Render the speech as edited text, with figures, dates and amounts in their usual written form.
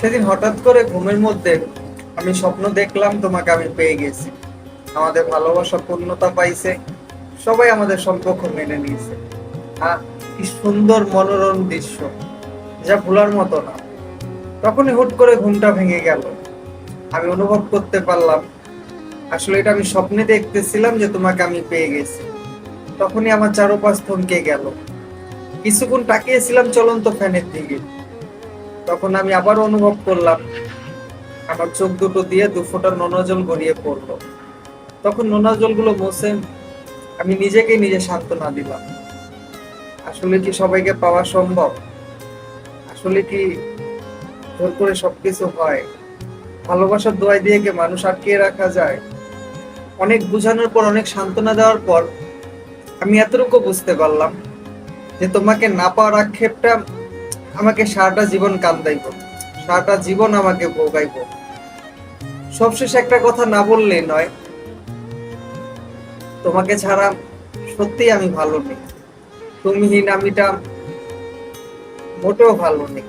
সেদিন হঠাৎ করে ঘুমের মধ্যে আমি স্বপ্ন দেখলাম তোমাকে আমি পেয়ে গেছি। আমাদের ভালোবাসা পূর্ণতা পাইছে, সবাই আমাদের সম্পর্ক মেনে নিয়েছে। আর কি সুন্দর মনোরম দৃশ্য, যা ভোলার মতো না। তখনই হুট করে ঘুমটা ভেঙে গেল। আমি অনুভব করতে পারলাম আসলে এটা আমি স্বপ্নে দেখতেছিলাম যে তোমাকে আমি পেয়ে গেছি। তখনই আমার চারপাশ থমকে গেল। কিছুক্ষণ তাকিয়েছিলাম চলন্ত ফ্যানের দিকে। তখন আমি আবার অনুভব করলাম আমার চোখ দুটো দিয়ে দু ফোঁটা নোনা জল গড়িয়ে পড়লো। তখন নোনা জলগুলো মুছে আমি নিজেকে নিজে সান্ত্বনা দিলাম। আসলে কি সবাইকে পাওয়া সম্ভব? আসলে কি জোর করে সবকিছু হয়? ভালোবাসার দোয়াই দিয়ে কি মানুষ আটকিয়ে রাখা যায়? অনেক বুঝানোর পর, অনেক সান্ত্বনা দেওয়ার পর আমি এতটুকু বুঝতে পারলাম যে তোমাকে না পাওয়ার আক্ষেপটা আমাকে সারাটা জীবন কান্দাইব, সারাটা জীবন আমাকে ভোগাইব। সবশেষে একটা কথা না বললেই নয়, তোমাকে ছাড়া সত্যিই আমি ভালো নেই। তুমিহীন আমিটা মোটেও ভালো নেই।